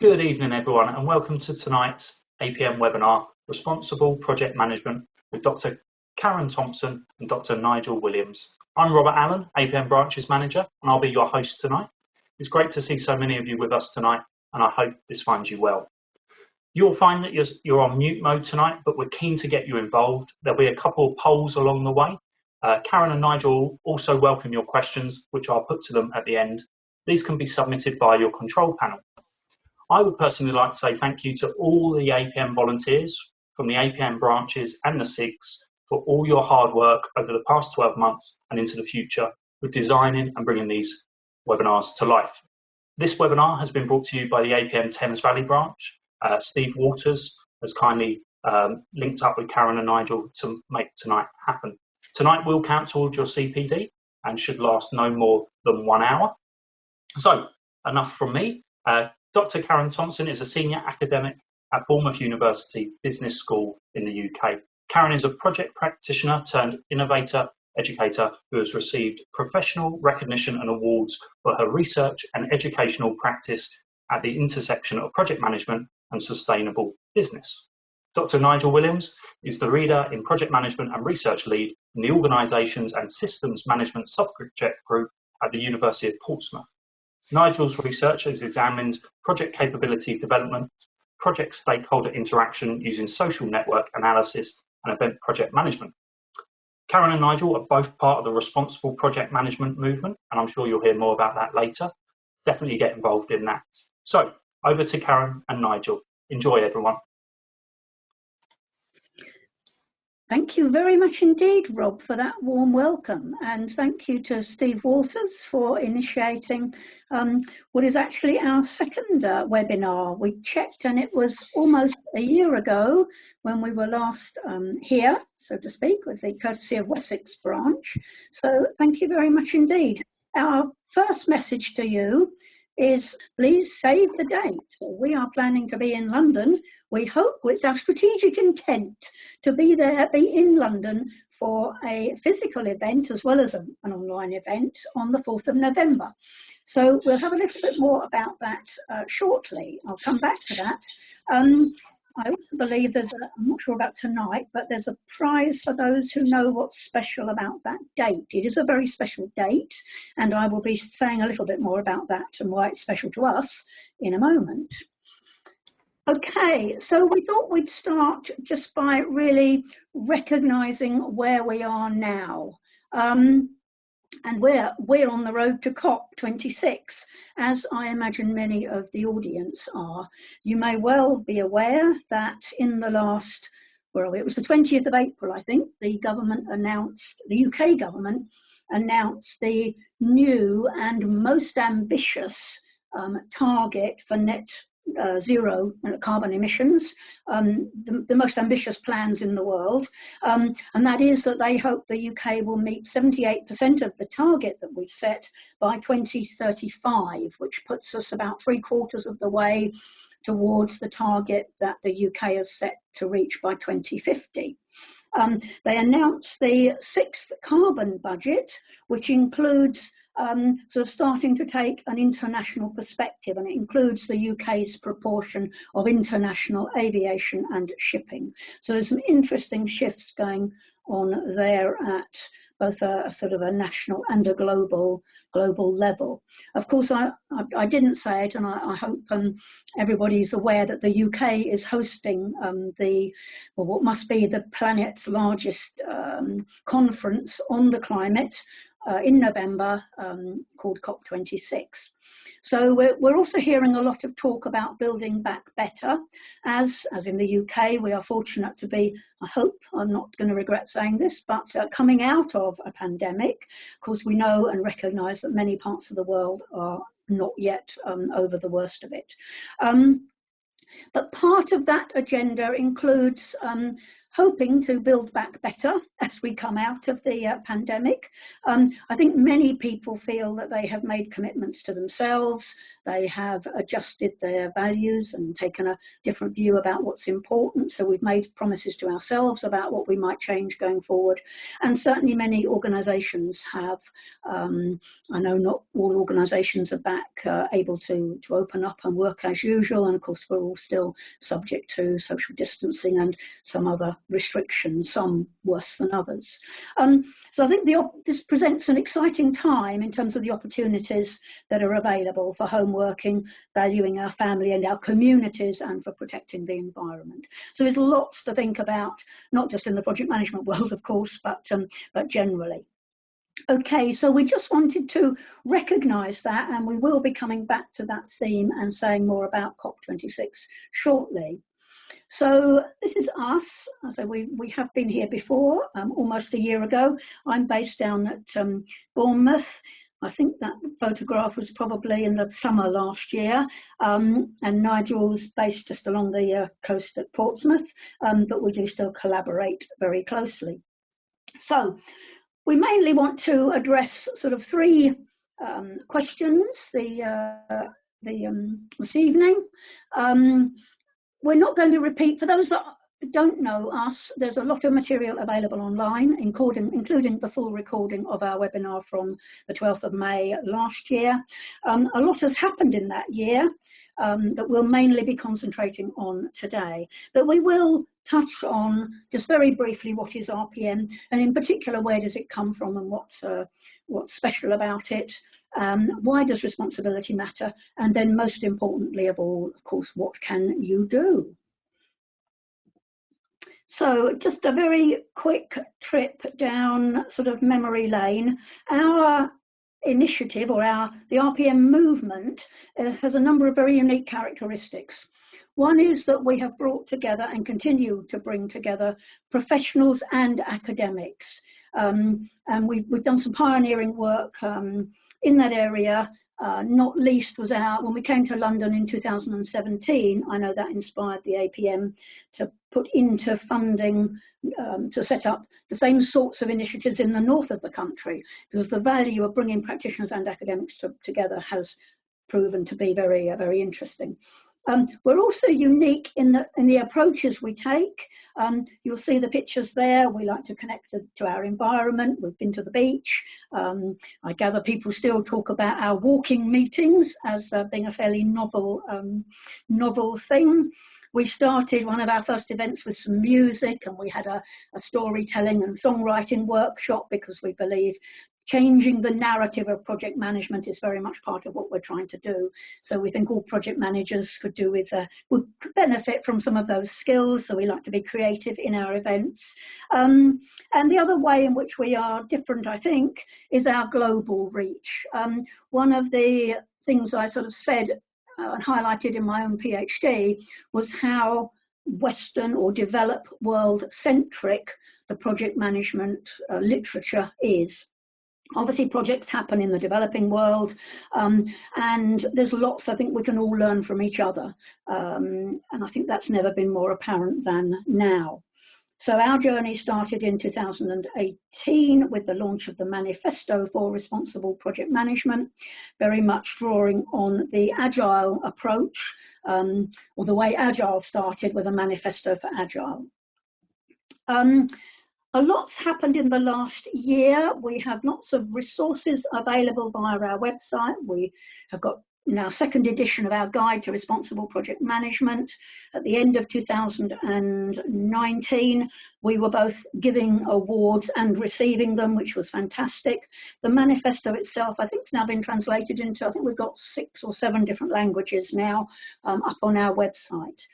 Good evening, everyone, and welcome to tonight's APM webinar, Responsible Project Management, with Dr. Karen Thompson and Dr. Nigel Williams. I'm Robert Allen, APM Branches Manager, and I'll be your host tonight. It's great to see so many of you with us tonight, and I hope this finds you well. You'll find that you're on mute mode tonight, but we're keen to get you involved. There'll be a couple of polls along the way. Karen and Nigel also welcome your questions, which I'll put to them at the end. These can be submitted via your control panel. I would personally like to say thank you to all the APM volunteers from the APM branches and the SIGs for all your hard work over the past 12 months and into the future with designing and bringing these webinars to life. This webinar has been brought to you by the APM Thames Valley branch. Steve Waters has kindly linked up with Karen and Nigel to make tonight happen. Tonight will count towards your CPD and should last no more than 1 hour. So, enough from me. Dr. Karen Thompson is a senior academic at Bournemouth University Business School in the UK. Karen is a project practitioner turned innovator educator who has received professional recognition and awards for her research and educational practice at the intersection of project management and sustainable business. Dr. Nigel Williams is the reader in project management and research lead in the Organisations and Systems Management Subject Group at the University of Portsmouth. Nigel's research has examined project capability development, project stakeholder interaction using social network analysis and event project management. Karen and Nigel are both part of the responsible project management movement, and I'm sure you'll hear more about that later. Definitely get involved in that. So, over to Karen and Nigel. Enjoy, everyone. Thank you very much indeed, Rob, for that warm welcome, and thank you to Steve Waters for initiating what is actually our second webinar. We checked and it was almost a year ago when we were last here, so to speak, with the courtesy of Wessex branch. So thank you very much indeed. Our first message to you is please save the date. We are planning to be in London. We hope, it's our strategic intent to be in London for a physical event as well as an online event on the 4th of November. So we'll have a little bit more about that shortly. I'll come back to that. I also believe I'm not sure about tonight, but there's a prize for those who know what's special about that date. It is a very special date, and I will be saying a little bit more about that and why it's special to us in a moment. Okay, so we thought we'd start just by really recognising where we are now. And we're on the road to COP26, as I imagine many of the audience are. You may well be aware that in the last, it was the 20th of April, I think, the UK government announced the new and most ambitious target for net zero carbon emissions, the most ambitious plans in the world, and that is that they hope the UK will meet 78% of the target that we've set by 2035, which puts us about 3/4 of the way towards the target that the UK has set to reach by 2050. They announced the 6th carbon budget, which includes sort of starting to take an international perspective, and it includes the UK's proportion of international aviation and shipping. So there's some interesting shifts going on there at both a sort of a national and a global level. Of course, I didn't say it, and I hope everybody's aware that the UK is hosting what must be the planet's largest conference on the climate in November, called COP26. So we're also hearing a lot of talk about building back better. As in the UK, we are fortunate to be, I hope, I'm not going to regret saying this, but coming out of a pandemic. Of course, we know and recognise that many parts of the world are not yet over the worst of it. But part of that agenda includes hoping to build back better as we come out of the pandemic. I think many people feel that they have made commitments to themselves, they have adjusted their values and taken a different view about what's important. So we've made promises to ourselves about what we might change going forward. And certainly many organisations have. I know not all organisations are back able to open up and work as usual. And of course, we're all still subject to social distancing and some other restrictions, some worse than others. So I think this presents an exciting time in terms of the opportunities that are available for home working, valuing our family and our communities, and for protecting the environment. So there's lots to think about, not just in the project management world, of course, but generally. Okay, so we just wanted to recognise that, and we will be coming back to that theme and saying more about COP26 shortly. So this is us. So we have been here before, almost a year ago. I'm based down at Bournemouth. I think that photograph was probably in the summer last year, and Nigel was based just along the coast at Portsmouth, but we do still collaborate very closely. So we mainly want to address sort of three questions this evening. We're not going to repeat, for those that don't know us, there's a lot of material available online, including the full recording of our webinar from the 12th of May last year. A lot has happened in that year that we'll mainly be concentrating on today. But we will touch on, just very briefly, what is RPM, and in particular, where does it come from and what's special about it? Why does responsibility matter? And then most importantly of all, of course, what can you do? So just a very quick trip down sort of memory lane. Our initiative, or the RPM movement, has a number of very unique characteristics. One is that we have brought together and continue to bring together professionals and academics. And we've done some pioneering work in that area. Not least was when we came to London in 2017, I know that inspired the APM to put into funding to set up the same sorts of initiatives in the north of the country, because the value of bringing practitioners and academics together has proven to be very, very interesting. We're also unique in the approaches we take. You'll see the pictures there. We like to connect to our environment. We've been to the beach. I gather people still talk about our walking meetings as being a fairly novel thing. We started one of our first events with some music, and we had a storytelling and songwriting workshop, because we believe changing the narrative of project management is very much part of what we're trying to do. So we think all project managers would benefit from some of those skills. So we like to be creative in our events. And the other way in which we are different, I think, is our global reach. One of the things I sort of said and highlighted in my own PhD was how Western or developed world centric the project management literature is. Obviously, projects happen in the developing world, and there's lots I think we can all learn from each other. And I think that's never been more apparent than now. So our journey started in 2018 with the launch of the Manifesto for Responsible Project Management, very much drawing on the Agile approach, or the way Agile started with a manifesto for Agile. A lot's happened in the last year. We have lots of resources available via our website. We have got now second edition of our Guide to Responsible Project Management. At the end of 2019, we were both giving awards and receiving them, which was fantastic. The manifesto itself, I think, has now been translated into, I think we've got 6 or 7 different languages now up on our website.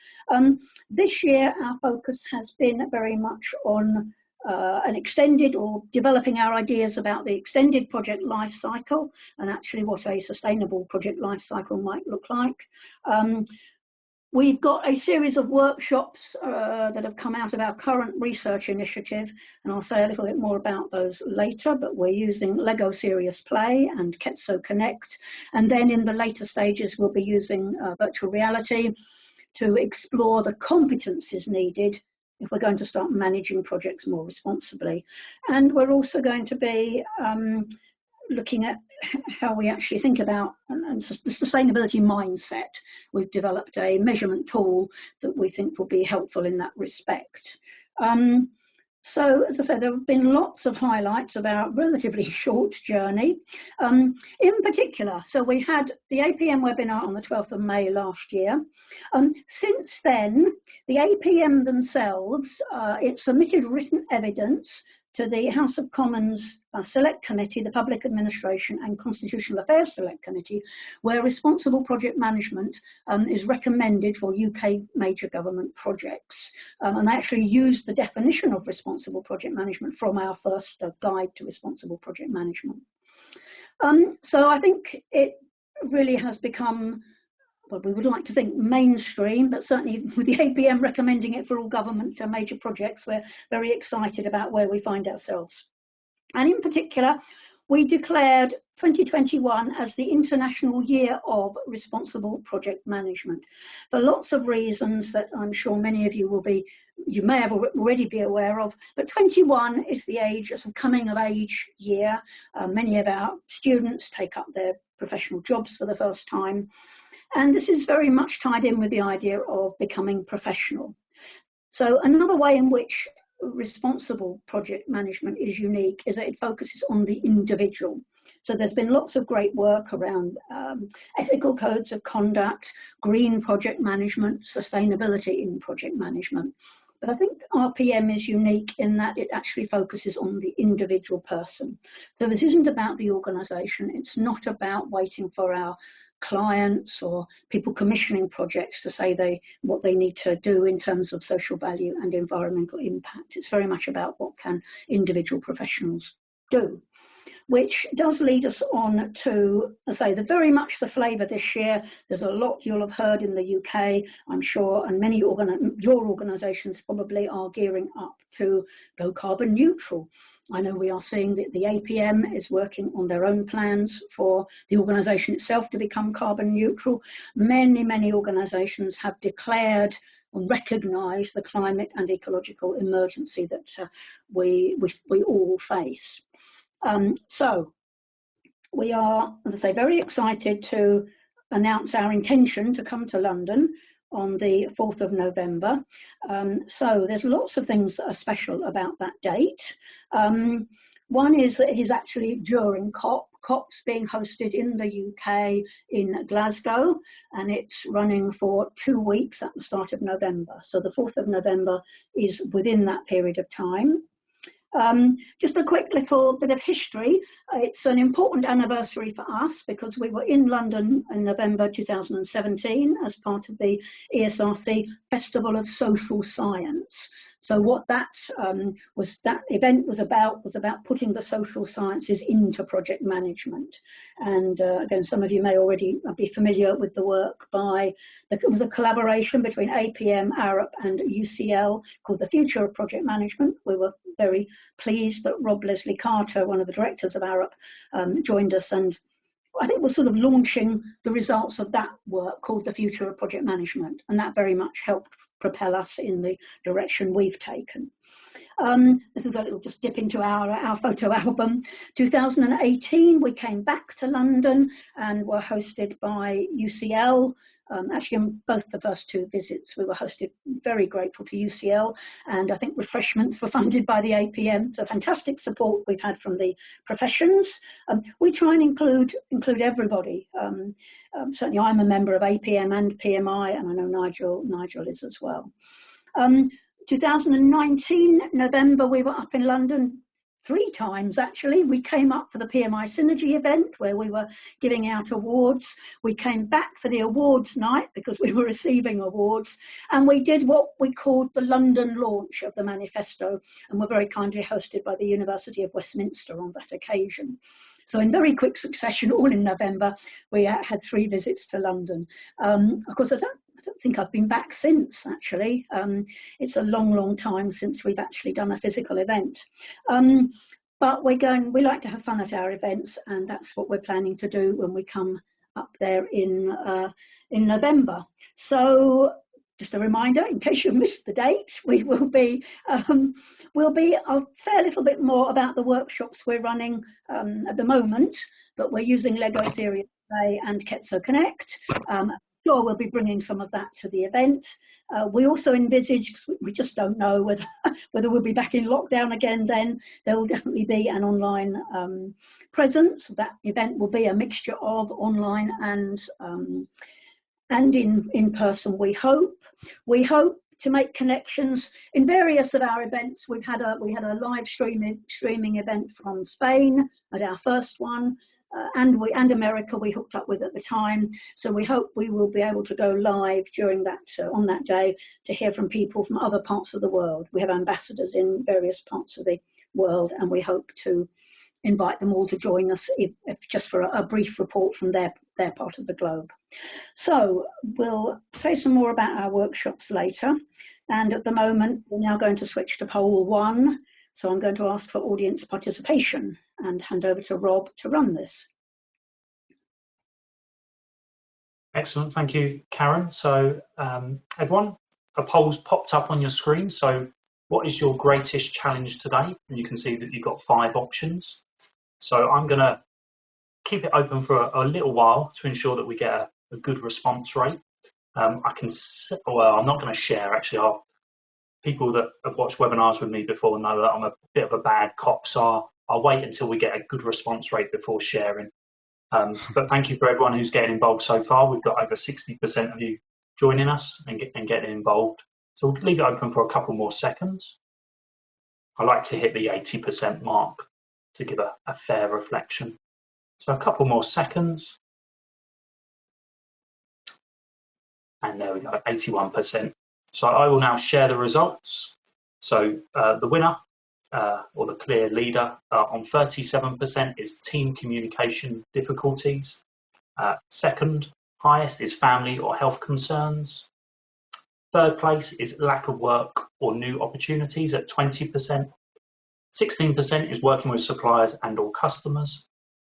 This year, our focus has been very much on an extended, or developing our ideas about the extended project life cycle, and actually what a sustainable project life cycle might look like. We've got a series of workshops that have come out of our current research initiative, and I'll say a little bit more about those later, but we're using Lego Serious Play and Ketso Connect, and then in the later stages we'll be using virtual reality to explore the competencies needed if we're going to start managing projects more responsibly. And we're also going to be looking at how we actually think about and the sustainability mindset. We've developed a measurement tool that we think will be helpful in that respect. So, as I said, there have been lots of highlights of our relatively short journey. In particular, so we had the APM webinar on the 12th of May last year. Since then, the APM themselves, it submitted written evidence to the House of Commons Select Committee, the Public Administration and Constitutional Affairs Select Committee, where responsible project management is recommended for UK major government projects. And they actually used the definition of responsible project management from our first guide to responsible project management. So I think it really has become, well, we would like to think mainstream, but certainly with the APM recommending it for all government major projects, we're very excited about where we find ourselves. And in particular, we declared 2021 as the International Year of Responsible Project Management for lots of reasons that I'm sure many of you you may have already be aware of, but 21 is the age, a coming of age year. Many of our students take up their professional jobs for the first time. And this is very much tied in with the idea of becoming professional. So another way in which responsible project management is unique is that it focuses on the individual. So there's been lots of great work around ethical codes of conduct, green project management, sustainability in project management. But I think RPM is unique in that it actually focuses on the individual person. So this isn't about the organisation. It's not about waiting for our clients or people commissioning projects to say what they need to do in terms of social value and environmental impact. It's very much about what can individual professionals do, which does lead us on to, as I say, very much the flavour this year. There's a lot you'll have heard in the UK, I'm sure, and many your organisations probably are gearing up to go carbon neutral. I know we are seeing that the APM is working on their own plans for the organisation itself to become carbon neutral. Many organisations have declared and recognise the climate and ecological emergency that we all face. So we are, as I say, very excited to announce our intention to come to London on the 4th of November. So there's lots of things that are special about that date. One is that it is actually during COP. COP's being hosted in the UK in Glasgow, and it's running for 2 weeks at the start of November. So the 4th of November is within that period of time. Just a quick little bit of history. It's an important anniversary for us because we were in London in November 2017 as part of the ESRC Festival of Social Science. So what that event was about putting the social sciences into project management. And again, some of you may already be familiar with the work it was a collaboration between APM, ARUP and UCL called The Future of Project Management. We were very pleased that Rob Leslie Carter, one of the directors of ARUP, joined us, and I think we're sort of launching the results of that work called The Future of Project Management, and that very much helped propel us in the direction we've taken. This is a little just dip into our photo album. 2018, we came back to London and were hosted by UCL. Actually, on both the first two visits, we were hosted, very grateful to UCL, and I think refreshments were funded by the APM. So fantastic support we've had from the professions. We try and include everybody. Certainly I'm a member of APM and PMI, and I know Nigel is as well. 2019, November, we were up in London 3 times actually. We came up for the PMI Synergy event where we were giving out awards. We came back for the awards night because we were receiving awards, and we did what we called the London launch of the manifesto, and were very kindly hosted by the University of Westminster on that occasion. So in very quick succession, all in November, we had 3 visits to London. Of course, I don't think I've been back since, actually. It's a long time since we've actually done a physical event. But we like to have fun at our events, and that's what we're planning to do when we come up there in November. So just a reminder, in case you've missed the date, we will be, I'll say a little bit more about the workshops we're running at the moment, but we're using Lego Serious Play and Ketso Connect. Sure, we'll be bringing some of that to the event. We also envisage, because we just don't know whether we'll be back in lockdown again then, there will definitely be an online presence. That event will be a mixture of online and in person, we hope. We hope to make connections in various of our events. We had a live streaming event from Spain at our first one, and America we hooked up with at the time. So we hope we will be able to go live during that on that day to hear from people from other parts of the world. We have ambassadors in various parts of the world, and we hope to invite them all to join us, if just for a brief report from their part of the globe. So we'll say some more about our workshops later. And at the moment, we're now going to switch to poll 1. So I'm going to ask for audience participation and hand over to Rob to run this. Excellent, thank you, Karen. So everyone, a poll's popped up on your screen. So what is your greatest challenge today? And you can see that you've got 5 options. So I'm going to keep it open for a little while to ensure that we get a good response rate. I'm not going to share, actually. People that have watched webinars with me before know that I'm a bit of a bad cop, so I'll wait until we get a good response rate before sharing. But thank you for everyone who's getting involved so far. We've got over 60% of you joining us and getting involved. So we'll leave it open for a couple more seconds. I like to hit the 80% mark to give a fair reflection. So a couple more seconds. And there we go, 81%. So I will now share the results. So the winner, or the clear leader, on 37% is team communication difficulties. Second highest is family or health concerns. Third place is lack of work or new opportunities at 20%. 16% is working with suppliers and or customers.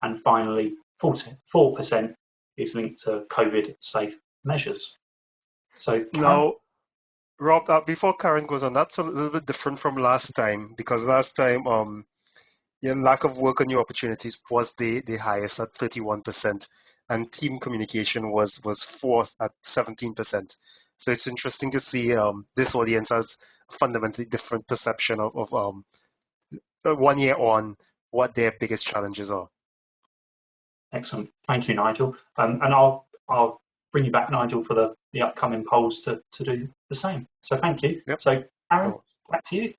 And finally, 4% is linked to COVID safe measures. So now, Rob, before Karen goes on, that's a little bit different from last time, because last time lack of work and new opportunities was the highest at 31%, and team communication was 4th at 17%. So it's interesting to see this audience has a fundamentally different perception of 1 year on what their biggest challenges are. Excellent, thank you, Nigel. And I'll bring you back, Nigel, for the upcoming polls to do the same. So thank you. Yep. So Aaron, back to you.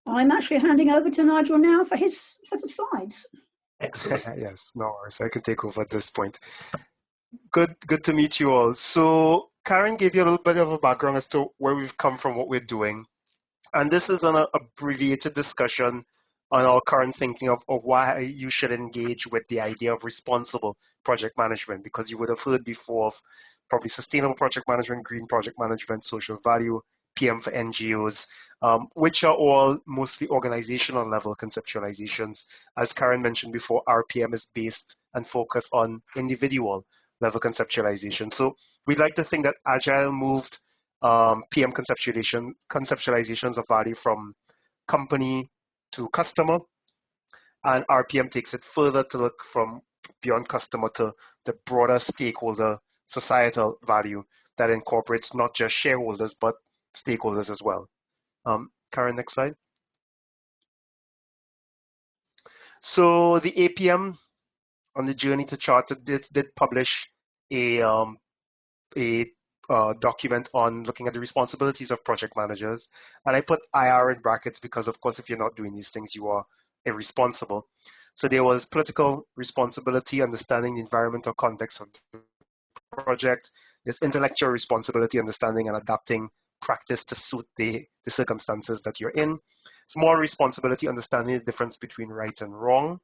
I'm actually handing over to Nigel now for his set of slides. Excellent. Yes, no worries. I can take over at this point. Good to meet you all. So Karen gave you a little bit of a background as to where we've come from, what we're doing. And this is an abbreviated discussion on our current thinking of why you should engage with the idea of responsible project management, because you would have heard before of probably sustainable project management, green project management, social value, PM for NGOs, which are all mostly organizational level conceptualizations. As Karen mentioned before, RPM is based and focused on individual level conceptualization. So we'd like to think that Agile moved PM conceptualizations of value from company to customer, and RPM takes it further to look from beyond customer to the broader stakeholder societal value that incorporates not just shareholders but stakeholders as well. Karen, next slide. So the APM on the journey to charter did publish a document on looking at the responsibilities of project managers, and I put IR in brackets because, of course, if you're not doing these things, you are irresponsible. So there was political responsibility, understanding the environmental context of the project. There's intellectual responsibility, understanding and adapting practice to suit the circumstances that you're in. Small responsibility, understanding the difference between right and wrong.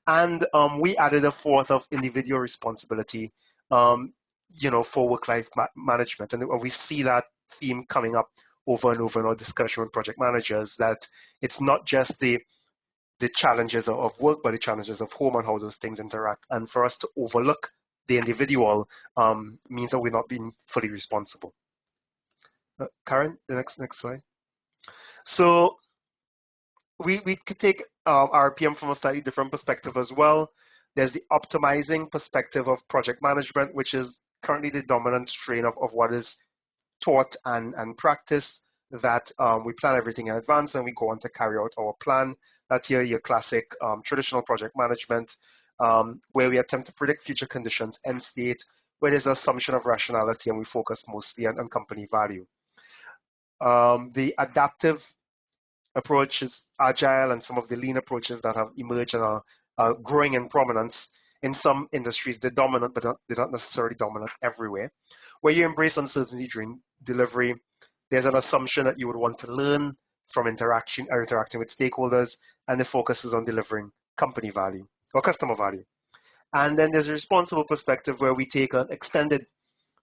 And we added a 4th of individual responsibility, for work-life management. And we see that theme coming up over and over in our discussion with project managers, that it's not just the challenges of work, but the challenges of home and how those things interact. And for us to overlook the individual means that we're not being fully responsible. Karen, the next slide. So we could take RPM from a slightly different perspective as well. There's the optimizing perspective of project management, which is currently the dominant strain of what is taught and practiced, that we plan everything in advance and we go on to carry out our plan. That's your classic traditional project management, where we attempt to predict future conditions, end state, where there's an assumption of rationality and we focus mostly on company value. The adaptive approach is agile, and some of the lean approaches that have emerged and are growing in prominence in some industries. They're dominant, but they're not necessarily dominant everywhere. Where you embrace uncertainty during delivery, there's an assumption that you would want to learn from interacting with stakeholders, and the focus is on delivering company value or customer value. And then there's a responsible perspective where we take an extended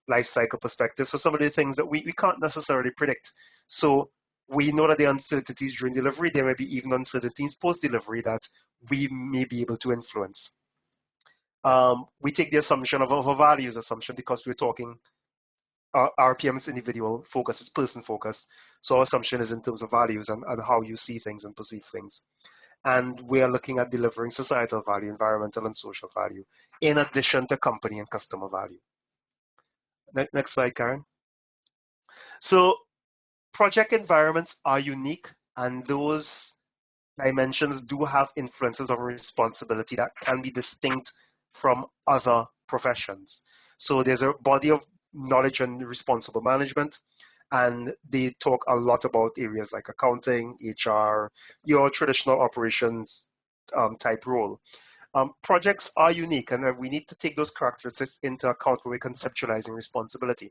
life cycle perspective. So some of the things that we can't necessarily predict. So we know that there are uncertainties during delivery. There may be even uncertainties post-delivery that we may be able to influence. We take the assumption of a values assumption because we're talking RPM's individual focus, is person focus. So our assumption is in terms of values and how you see things and perceive things. And we are looking at delivering societal value, environmental and social value, in addition to company and customer value. Next slide, Karen. So project environments are unique, and those dimensions do have influences of responsibility that can be distinct from other professions. So there's a body of knowledge on responsible management, and they talk a lot about areas like accounting, HR, your traditional operations type role. Projects are unique, and we need to take those characteristics into account when we're conceptualizing responsibility.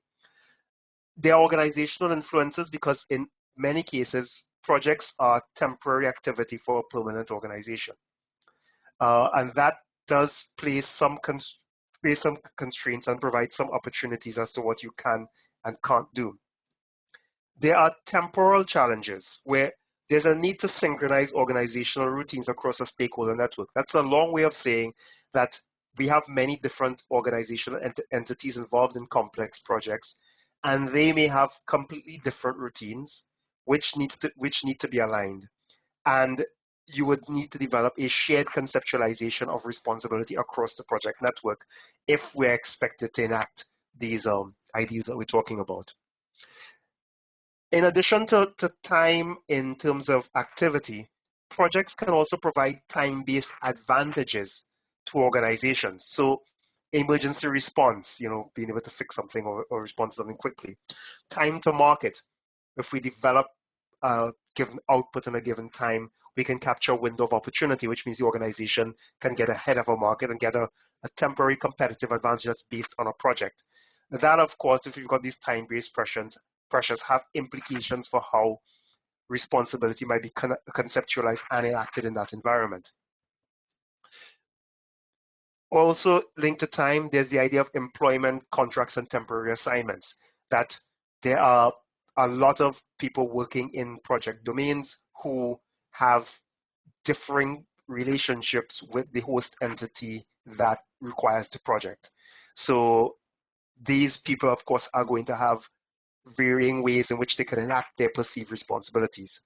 There are organizational influences because in many cases, projects are temporary activity for a permanent organization. And that does place some constraints and provide some opportunities as to what you can and can't do. There are temporal challenges where there's a need to synchronize organizational routines across a stakeholder network. That's a long way of saying that we have many different organizational entities involved in complex projects, and they may have completely different routines which need to be aligned. And you would need to develop a shared conceptualization of responsibility across the project network if we're expected to enact these ideas that we're talking about. In addition to time in terms of activity, projects can also provide time-based advantages to organizations. So emergency response, being able to fix something or respond to something quickly. Time to market. If we develop a given output in a given time, we can capture a window of opportunity, which means the organization can get ahead of a market and get a temporary competitive advantage that's based on a project. That, of course, if you've got these time-based pressures have implications for how responsibility might be conceptualized and enacted in that environment. Also linked to time, there's the idea of employment contracts and temporary assignments, that there are a lot of people working in project domains who have differing relationships with the host entity that requires the project. So these people, of course, are going to have varying ways in which they can enact their perceived responsibilities.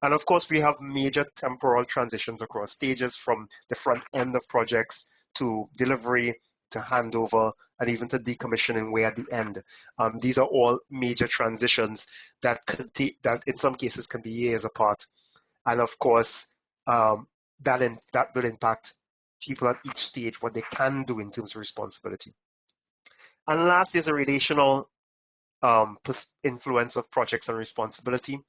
And of course, we have major temporal transitions across stages, from the front end of projects to delivery, to handover, and even to decommissioning way at the end. These are all major transitions that in some cases can be years apart. And of course, that will impact people at each stage, what they can do in terms of responsibility. And last is a relational influence of projects and responsibility.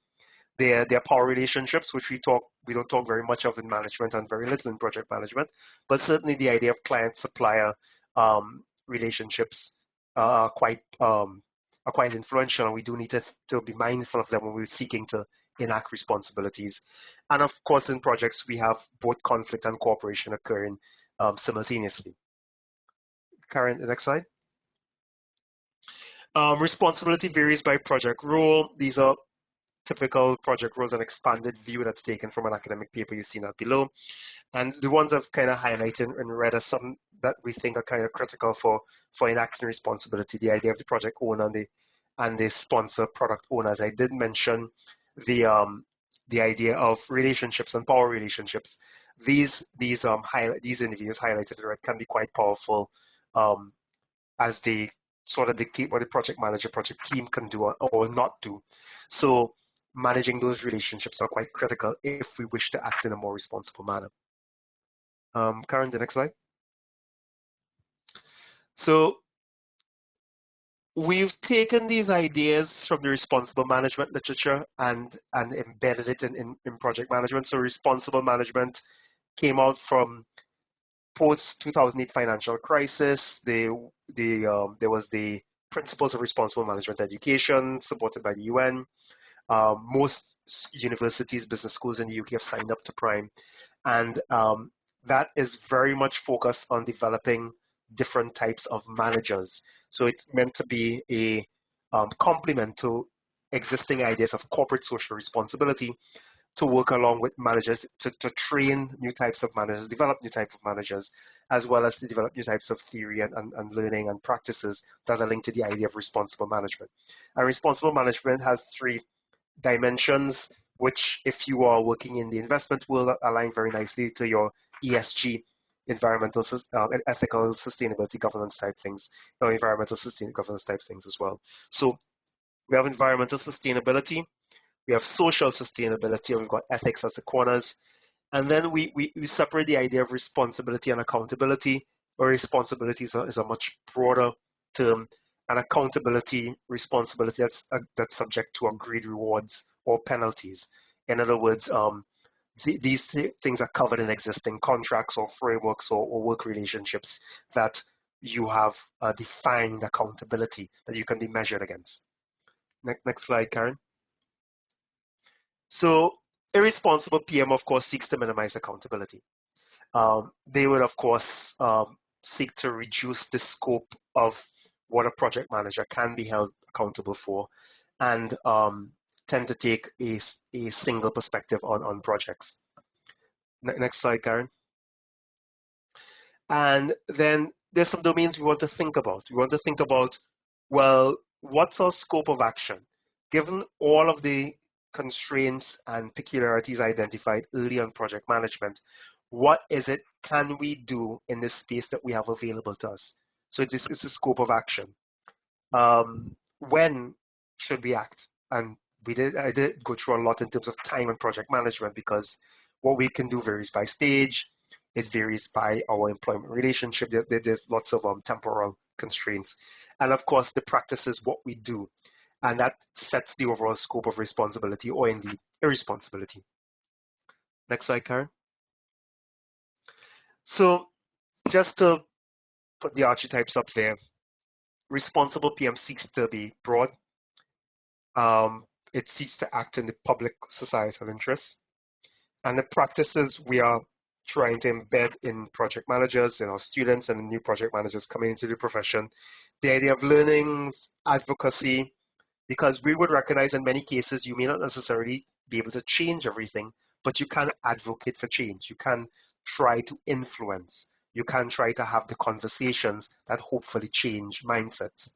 Their power relationships, which we don't talk very much of in management and very little in project management, but certainly the idea of client-supplier relationships are quite influential, and we do need to be mindful of them when we're seeking to enact responsibilities. And of course, in projects, we have both conflict and cooperation occurring simultaneously. Karen, the next slide. Responsibility varies by project role. These are typical project roles, an expanded view that's taken from an academic paper. You see that below. And the ones I've kind of highlighted and read are some that we think are kind of critical for enacting responsibility: the idea of the project owner and they sponsor product owners. I did mention the idea of relationships and power relationships. These individuals highlighted, right, can be quite powerful as they sort of dictate what the project manager, project team can do or not do. So managing those relationships are quite critical if we wish to act in a more responsible manner. Karen, the next slide. So we've taken these ideas from the responsible management literature and embedded it in project management. So responsible management came out from post-2008 financial crisis. There was the Principles of Responsible Management Education supported by the UN. Most universities, business schools in the UK have signed up to PRIME. And that is very much focused on developing different types of managers. So it's meant to be a complement to existing ideas of corporate social responsibility, to work along with managers to train new types of managers, develop new types of managers, as well as to develop new types of theory and learning and practices that are linked to the idea of responsible management. And responsible management has 3 dimensions, which, if you are working in the investment world, align very nicely to your ESG, environmental, ethical, sustainability, governance type things, or environmental governance type things as well. So we have environmental sustainability, we have social sustainability, and we've got ethics as the corners. And then we separate the idea of responsibility and accountability, where responsibility is a much broader term, and accountability, responsibility that's subject to agreed rewards or penalties. In other words, these things are covered in existing contracts or frameworks or work relationships that you have defined accountability that you can be measured against. Next slide, Karen. So a responsible PM, of course, seeks to minimize accountability. They would, of course, seek to reduce the scope of what a project manager can be held accountable for, and tend to take a single perspective on projects. Next slide, Karen. And then there's some domains we want to think about. We want to think about, well, what's our scope of action? Given all of the constraints and peculiarities identified early on project management, what is it can we do in this space that we have available to us? So it's a scope of action. When should we act? And I did go through a lot in terms of time and project management, because what we can do varies by stage. It varies by our employment relationship. There's lots of temporal constraints. And of course, the practice is what we do. And that sets the overall scope of responsibility, or indeed irresponsibility. Next slide, Karen. So just to put the archetypes up there, responsible PM seeks to be broad. It seeks to act in the public societal interest. And the practices we are trying to embed in project managers, in our students and new project managers coming into the profession, the idea of learnings, advocacy, because we would recognize in many cases you may not necessarily be able to change everything, but you can advocate for change. You can try to influence. You can try to have the conversations that hopefully change mindsets.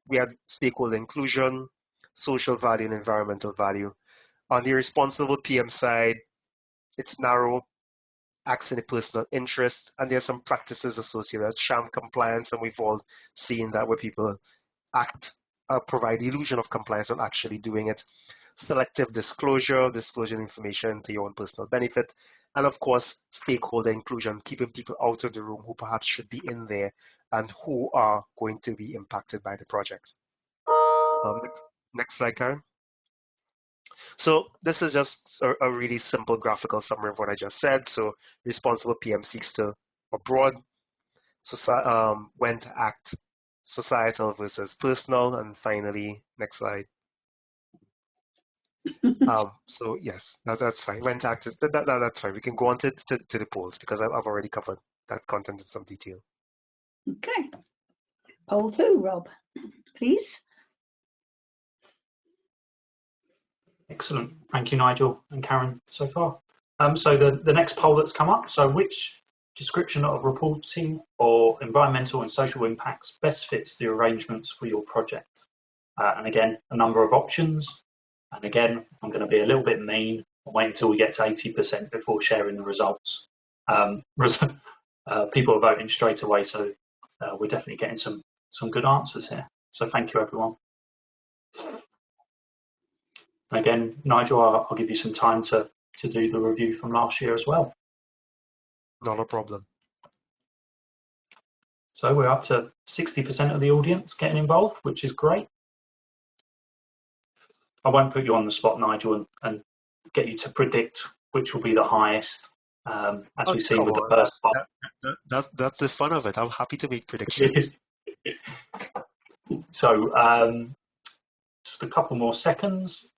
We have stakeholder inclusion, social value, and environmental value. On the responsible PM side, it's narrow, acts in the personal interest, and there's some practices associated with sham compliance, and we've all seen that where people act, provide the illusion of compliance while actually doing it. Selective disclosure, disclosing information to your own personal benefit, and of course, stakeholder inclusion, keeping people out of the room who perhaps should be in there and who are going to be impacted by the project. Next slide, Karen. So this is just a really simple graphical summary of what I just said. So responsible PM seeks to abroad, when to act, societal versus personal, and finally, next slide. So yes, that's fine. When to act, that's fine. We can go on to the polls, because I've already covered that content in some detail. Okay. Poll 2, Rob, please. Excellent. Thank you, Nigel and Karen, so far. So the next poll that's come up, so which description of reporting or environmental and social impacts best fits the arrangements for your project? and again, a number of options. And again, I'm going to be a little bit mean and wait until we get to 80% before sharing the results. People are voting straight away, so we're definitely getting some good answers here. So thank you, everyone. Again, Nigel, I'll give you some time to do the review from last year as well. Not a problem. So we're up to 60% of the audience getting involved, which is great. I won't put you on the spot, Nigel, and get you to predict which will be the highest, as we've seen with the first one. That's the fun of it. I'm happy to make predictions. So just a couple more seconds.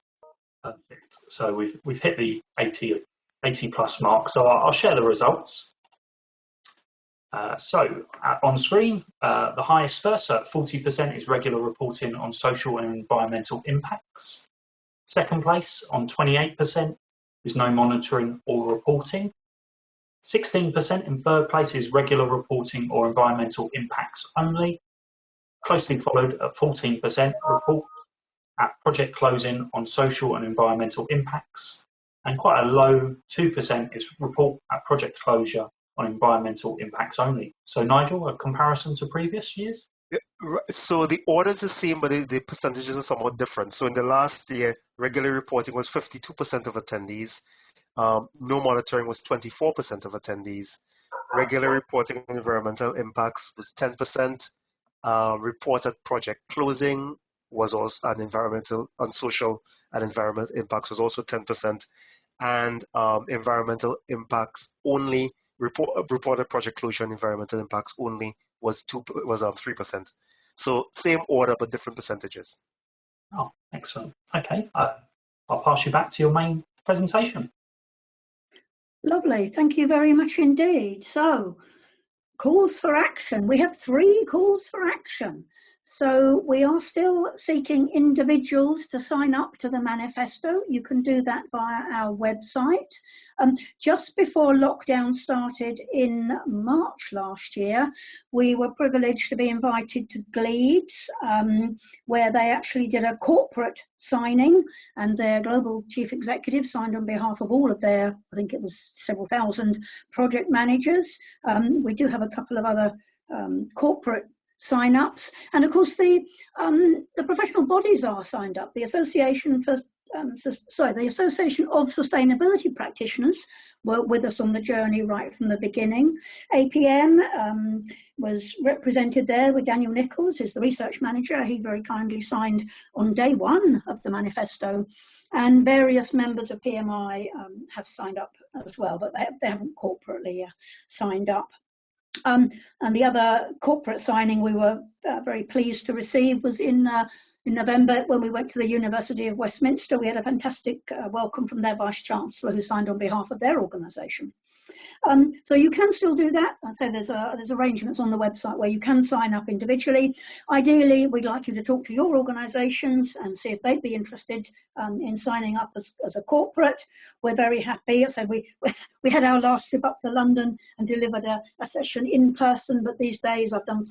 Perfect. So we've hit the 80 plus mark. So I'll share the results. On screen, the highest first, so at 40%, is regular reporting on social and environmental impacts. Second place, on 28%, is no monitoring or reporting. 16% in third place is regular reporting or environmental impacts only. Closely followed at 14% report at project closing on social and environmental impacts. And quite a low 2% is report at project closure on environmental impacts only. So Nigel, a comparison to previous years? So the order is the same, but the percentages are somewhat different. So in the last year, regular reporting was 52% of attendees. No monitoring was 24% of attendees. Regular reporting on environmental impacts was 10%. Report at project closing was also on social and environmental impacts was also 10%. And environmental impacts only, reported project closure and environmental impacts only was 3%. So same order but different percentages. Oh, excellent. Okay, I'll pass you back to your main presentation. Lovely, thank you very much indeed. So, calls for action. We have 3 calls for action. So we are still seeking individuals to sign up to the manifesto. You can do that via our website. Just before lockdown started in March last year, we were privileged to be invited to Gleeds, where they actually did a corporate signing, and their global chief executive signed on behalf of all of their, I think it was several thousand project managers. We do have a couple of other corporate sign-ups, and of course the professional bodies are signed up. The Association for the Association of Sustainability Practitioners were with us on the journey right from the beginning. APM was represented there with Daniel Nichols, who's the research manager. He very kindly signed on day 1 of the manifesto, and various members of PMI have signed up as well, but they haven't corporately signed up. And the other corporate signing we were very pleased to receive was in November when we went to the University of Westminster. We had a fantastic welcome from their Vice-Chancellor, who signed on behalf of their organisation. So you can still do that. So there's arrangements on the website where you can sign up individually. Ideally, we'd like you to talk to your organisations and see if they'd be interested in signing up as a corporate. We're very happy. So we had our last trip up to London and delivered a session in person, but these days I've done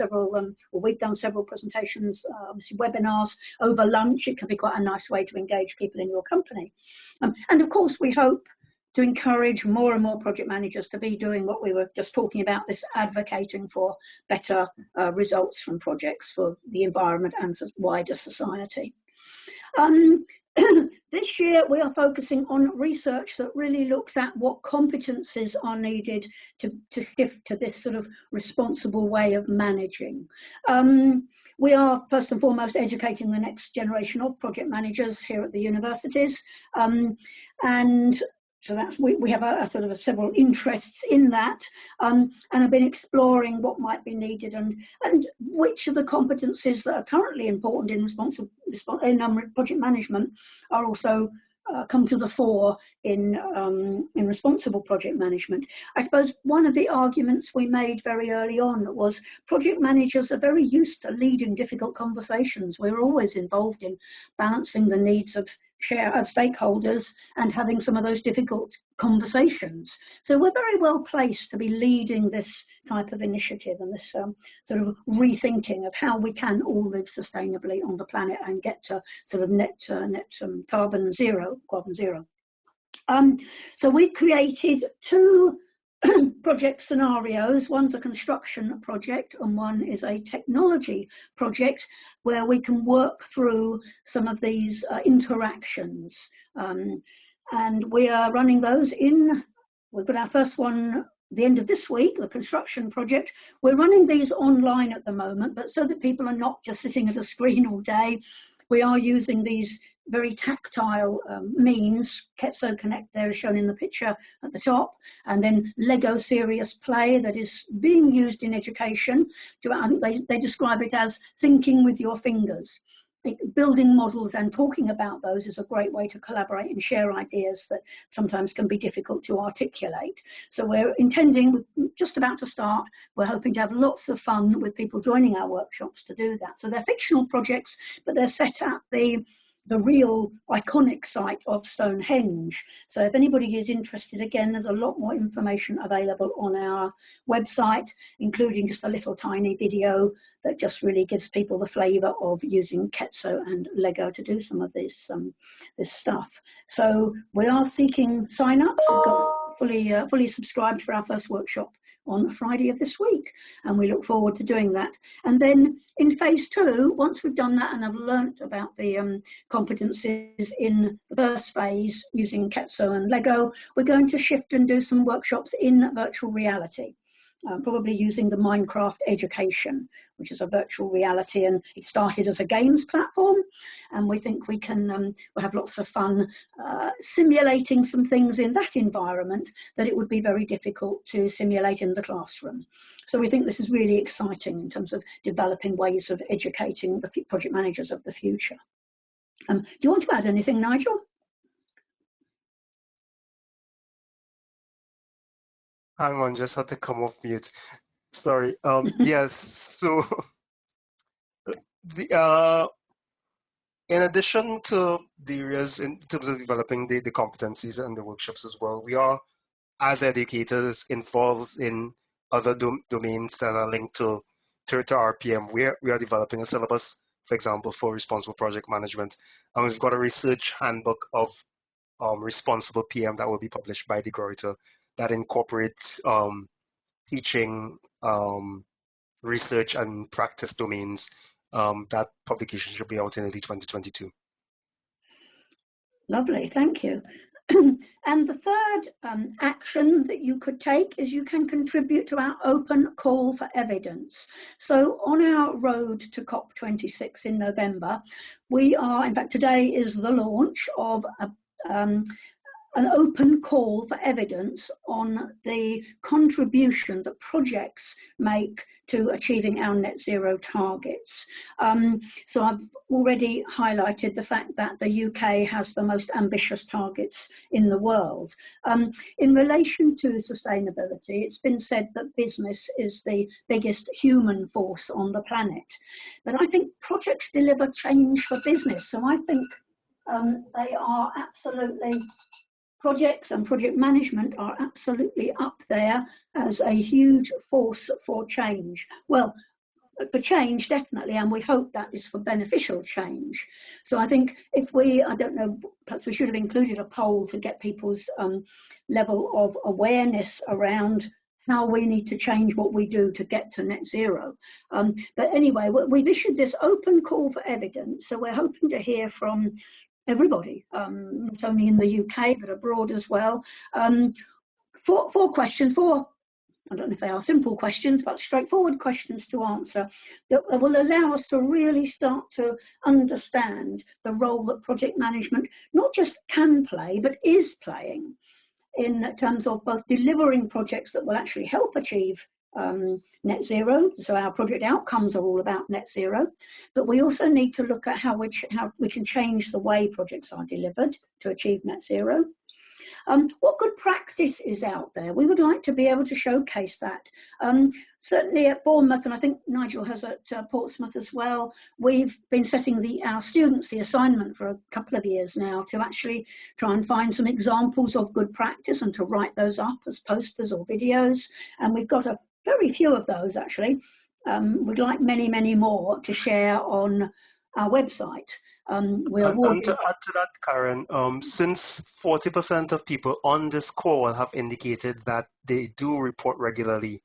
we've done several presentations, obviously webinars over lunch. It can be quite a nice way to engage people in your company. And of course, we hope to encourage more and more project managers to be doing what we were just talking about, this advocating for better results from projects for the environment and for wider society. This year we are focusing on research that really looks at what competencies are needed to shift to this sort of responsible way of managing. We are first and foremost educating the next generation of project managers here at the universities, and so that's, we have a sort of several interests in that, and have been exploring what might be needed and which of the competencies that are currently important in project management are also come to the fore in responsible project management. I suppose one of the arguments we made very early on was project managers are very used to leading difficult conversations. We're always involved in balancing the needs of stakeholders and having some of those difficult conversations. So we're very well placed to be leading this type of initiative and this sort of rethinking of how we can all live sustainably on the planet and get to sort of net carbon zero. So we created two project scenarios. One's a construction project and one is a technology project where we can work through some of these interactions. And we are running those we've got our first one the end of this week, the construction project. We're running these online at the moment, but so that people are not just sitting at a screen all day, we are using these very tactile means. Ketso Connect there is shown in the picture at the top, and then Lego Serious Play that is being used in education. I think they describe it as thinking with your fingers. Building models and talking about those is a great way to collaborate and share ideas that sometimes can be difficult to articulate. So we're just about to start, we're hoping to have lots of fun with people joining our workshops to do that. So they're fictional projects, but they're set at the real iconic site of Stonehenge. So if anybody is interested, again, there's a lot more information available on our website, including just a little tiny video that just really gives people the flavour of using Ketso and Lego to do some of this stuff. So we are seeking sign-ups. We've got fully subscribed for our first workshop on Friday of this week, and we look forward to doing that. And then in phase 2, once we've done that and I've learnt about the competencies in the first phase using Ketso and Lego, we're going to shift and do some workshops in virtual reality. Probably using the Minecraft Education, which is a virtual reality, and it started as a games platform, and we think we can we'll have lots of fun simulating some things in that environment that it would be very difficult to simulate in the classroom. So we think this is really exciting in terms of developing ways of educating the project managers of the future. Do you want to add anything, Nigel? Hang on, just had to come off mute. Sorry. Yes. So, in addition to the areas in terms of developing the competencies and the workshops as well, we are, as educators, involved in other domains that are linked to RPM. We are developing a syllabus, for example, for responsible project management, and we've got a research handbook of responsible PM that will be published by the Greuter that incorporates teaching, research, and practice domains. That publication should be out in early 2022. Lovely, thank you. And the third action that you could take is you can contribute to our open call for evidence. So on our road to COP26 in November, we are, in fact, today is the launch of an open call for evidence on the contribution that projects make to achieving our net zero targets. So I've already highlighted the fact that the UK has the most ambitious targets in the world. In relation to sustainability, it's been said that business is the biggest human force on the planet. But I think projects deliver change for business. So I think they are absolutely, projects and project management are absolutely up there as a huge force for change. Well, for change, definitely, and we hope that is for beneficial change. So I think if we, I don't know, perhaps we should have included a poll to get people's level of awareness around how we need to change what we do to get to net zero. But anyway, we've issued this open call for evidence, so we're hoping to hear from everybody, not only in the UK, but abroad as well. Four questions, I don't know if they are simple questions, but straightforward questions to answer that will allow us to really start to understand the role that project management not just can play, but is playing in terms of both delivering projects that will actually help achieve net zero. So our project outcomes are all about net zero, but we also need to look at how we can change the way projects are delivered to achieve net zero. What good practice is out there? We would like to be able to showcase that. Certainly at Bournemouth, and I think Nigel has at Portsmouth as well, we've been setting our students the assignment for a couple of years now to actually try and find some examples of good practice and to write those up as posters or videos. And we've got a very few of those actually. We'd like many, many more to share on our website. And to add to that, Karen, since 40% of people on this call have indicated that they do report regularly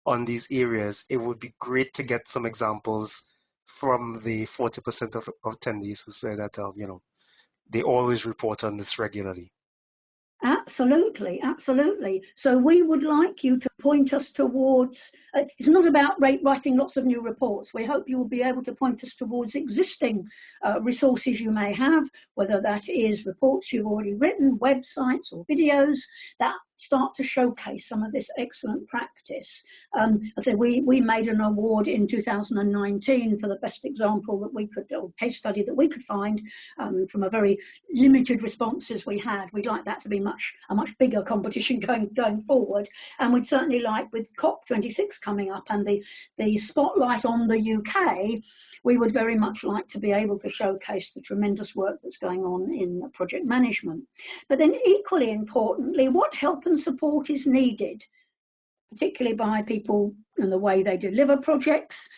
on these areas, it would be great to get some examples from the 40% of attendees who say that, they always report on this regularly. Absolutely, absolutely. So we would like you to point us towards, it's not about writing lots of new reports. We hope you will be able to point us towards existing resources you may have, whether that is reports you've already written, websites or videos that start to showcase some of this excellent practice. I said we made an award in 2019 for the best example that we could, or case study that we could find from a very limited responses we had. We'd like that to be a much bigger competition going forward, and we'd certainly like, with COP26 coming up and the spotlight on the UK, we would very much like to be able to showcase the tremendous work that's going on in project management. But then equally importantly, what help and support is needed, particularly by people and the way they deliver projects.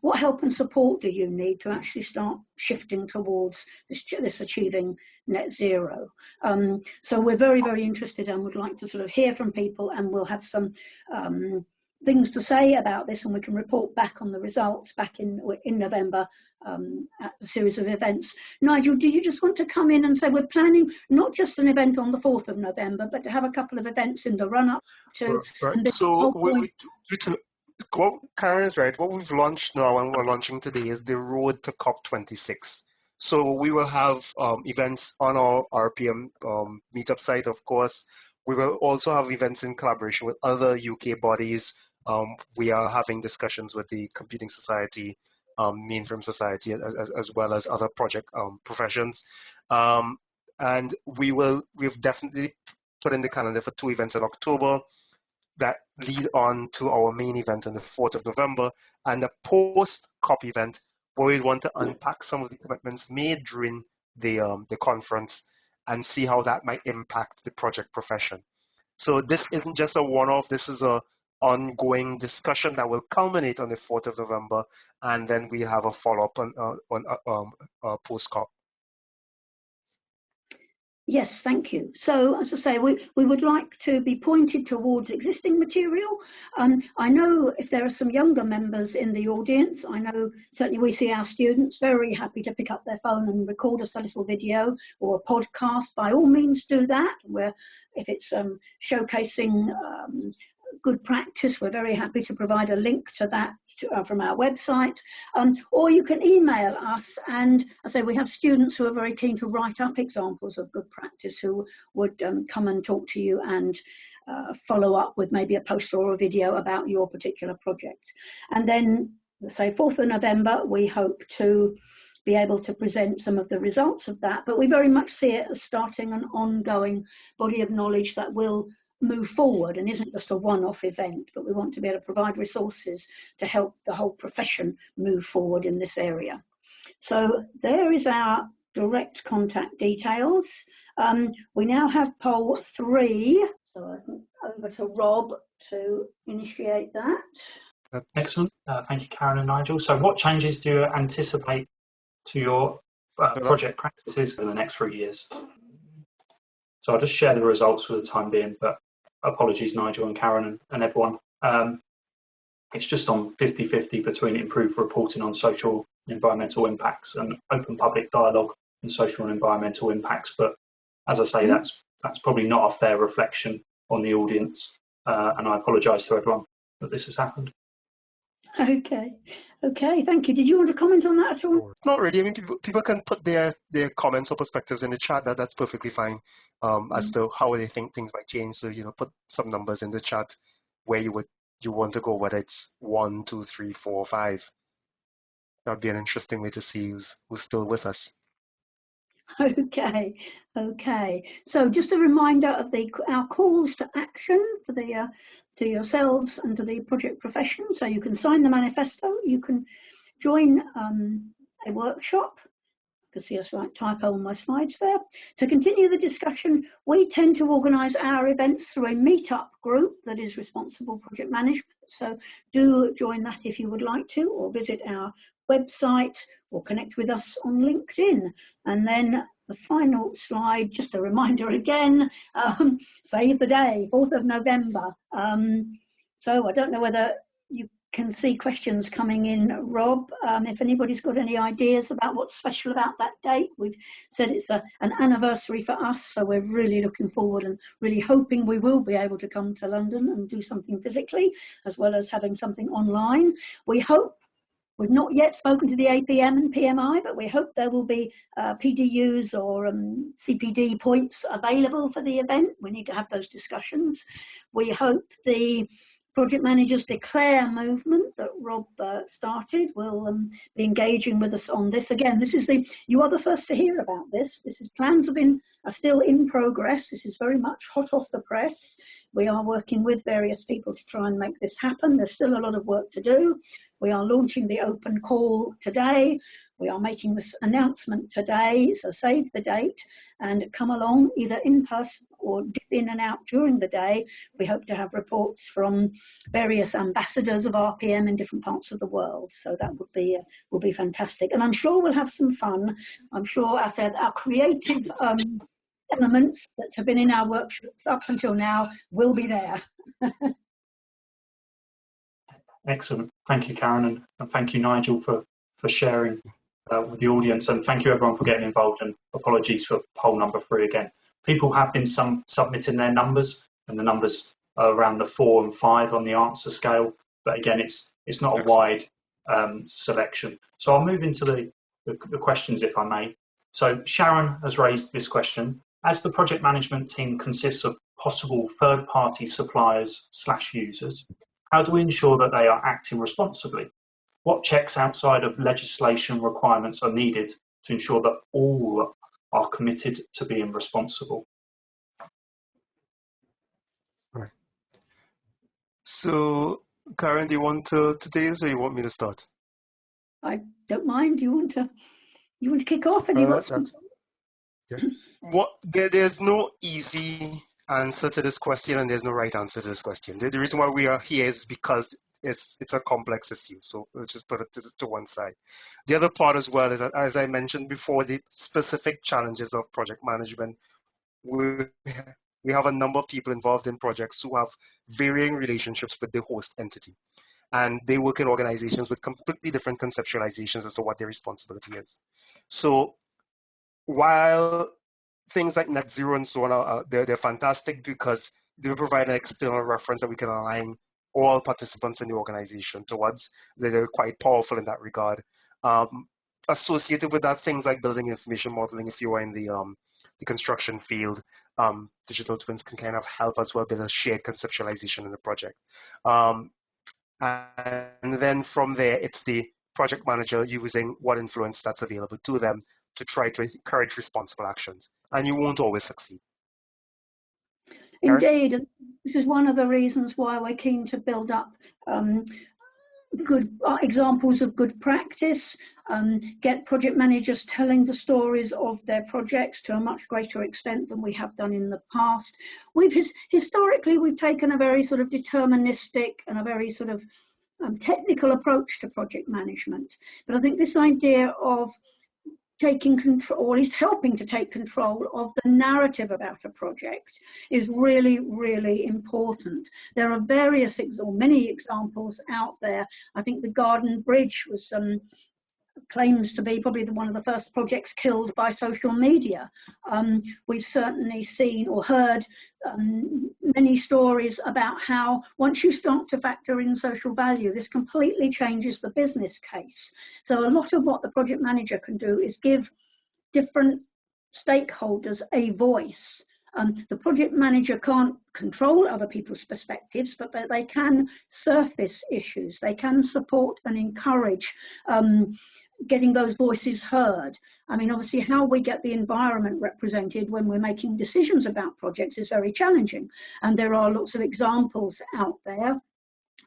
What help and support do you need to actually start shifting towards this achieving net zero? So we're very, very interested and would like to sort of hear from people, and we'll have some things to say about this, and we can report back on the results back in November at a series of events. Nigel, do you just want to come in and say we're planning not just an event on the 4th of November, but to have a couple of events in the run-up to... Right. So Karen is right. What we've launched now and we're launching today is the road to COP26. So we will have events on our RPM meetup site, of course. We will also have events in collaboration with other UK bodies. We are having discussions with the Computing Society, Mainframe Society, as well as other project professions. And we've definitely put in the calendar for 2 events in October that lead on to our main event on the 4th of November, and a post-COP event where we want to unpack some of the commitments made during the conference and see how that might impact the project profession. So this isn't just a one-off, this is an ongoing discussion that will culminate on the 4th of November, and then we have a follow-up on post-COP. Yes, thank you. So, as I say, we would like to be pointed towards existing material. I know if there are some younger members in the audience, I know certainly we see our students very happy to pick up their phone and record us a little video or a podcast. By all means, do that. Where if it's showcasing good practice, we're very happy to provide a link to that from our website, or you can email us, and I say we have students who are very keen to write up examples of good practice who would come and talk to you and follow up with maybe a poster or a video about your particular project. And then, say 4th of November, we hope to be able to present some of the results of that, but we very much see it as starting an ongoing body of knowledge that will move forward and isn't just a one-off event, but we want to be able to provide resources to help the whole profession move forward in this area. So there is our direct contact details. We now have poll 3, so I think over to Rob to initiate that. Excellent. Thank you, Karen and Nigel. So what changes do you anticipate to your project practices for the next 3 years? So I'll just share the results for the time being, but apologies, Nigel and Karen and everyone. It's just on 50-50 between improved reporting on social and environmental impacts and open public dialogue on social and environmental impacts. But as I say, that's probably not a fair reflection on the audience. And I apologise to everyone that this has happened. Okay, thank you. Did you want to comment on that at all? Not really. I mean, people can put their comments or perspectives in the chat. That's perfectly fine as to how they think things might change. So, put some numbers in the chat where you want to go, whether it's 1, 2, 3, 4, 5. That'd be an interesting way to see who's still with us. Okay, okay. So just a reminder of our calls to action for to yourselves and to the project profession. So you can sign the manifesto, you can join a workshop. You can see a slight typo on my slides there. To continue the discussion, we tend to organise our events through a meetup group that is responsible project management. So do join that if you would like to, or visit our website or connect with us on LinkedIn. And then the final slide, just a reminder again, save the day, 4th of November. So I don't know whether you can see questions coming in, Rob. If anybody's got any ideas about what's special about that date, we've said it's an anniversary for us, so we're really looking forward and really hoping we will be able to come to London and do something physically, as well as having something online. We hope, we've not yet spoken to the APM and PMI, but we hope there will be PDUs or CPD points available for the event. We need to have those discussions. We hope the Project Managers Declare movement that Rob started will be engaging with us on this. Again, this is you are the first to hear about this. Plans are still in progress. This is very much hot off the press. We are working with various people to try and make this happen. There's still a lot of work to do. We are launching the open call today. We are making this announcement today, so save the date and come along either in person or dip in and out during the day. We hope to have reports from various ambassadors of RPM in different parts of the world. So that will be fantastic. And I'm sure we'll have some fun. I'm sure, as I said, our creative elements that have been in our workshops up until now will be there. Excellent. Thank you, Karen, and thank you, Nigel, for sharing with the audience, and thank you everyone for getting involved, and apologies for poll number 3 again. People have been submitting their numbers, and the numbers are around the 4 and 5 on the answer scale, but again it's not a wide selection. So I'll move into the questions, if I may. So Sharon has raised this question: as the project management team consists of possible third-party suppliers/users, how do we ensure that they are acting responsibly? What checks outside of legislation requirements are needed to ensure that all are committed to being responsible? Right. So, Karen, do you want to take this, or you want me to start? I don't mind. You want to kick off? And there's no easy answer to this question, and there's no right answer to this question. The reason why we are here is because it's a complex issue. So we'll just put it to one side. The other part as well is that, as I mentioned before, the specific challenges of project management. We have a number of people involved in projects who have varying relationships with the host entity, and they work in organizations with completely different conceptualizations as to what their responsibility is. So while things like net zero and so on they're fantastic because they provide an external reference that we can align all participants in the organization towards. They're quite powerful in that regard. Associated with that, things like building information modeling, if you are in the construction field, digital twins can kind of help as well build a shared conceptualization in the project. And then from there, it's the project manager using what influence that's available to them to try to encourage responsible actions. And you won't always succeed. Indeed, and this is one of the reasons why we're keen to build up good examples of good practice, get project managers telling the stories of their projects to a much greater extent than we have done in the past. Historically, we've taken a very sort of deterministic and a very sort of technical approach to project management. But I think this idea of taking control, or at least helping to take control of the narrative about a project is really, really important. There are various or many examples out there. I think the Garden Bridge was claims to be probably one of the first projects killed by social media. We've certainly seen or heard many stories about how once you start to factor in social value, this completely changes the business case. So a lot of what the project manager can do is give different stakeholders a voice. The project manager can't control other people's perspectives, but they can surface issues. They can support and encourage getting those voices heard. I mean, obviously, how we get the environment represented when we're making decisions about projects is very challenging. And there are lots of examples out there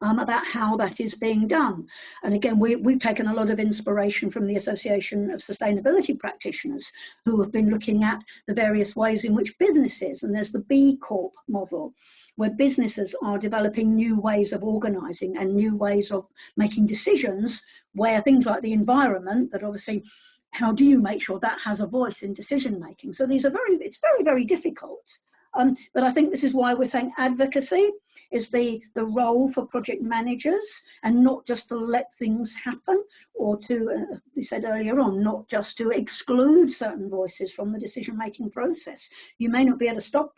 about how that is being done. And again, we've taken a lot of inspiration from the Association of Sustainability Practitioners, who have been looking at the various ways in which businesses, and there's the B Corp model, where businesses are developing new ways of organising and new ways of making decisions, where things like the environment, that obviously, how do you make sure that has a voice in decision making? So these are it's very, very difficult. But I think this is why we're saying advocacy is the role for project managers, and not just to let things happen, or to, we said earlier on, not just to exclude certain voices from the decision-making process. You may not be able to stop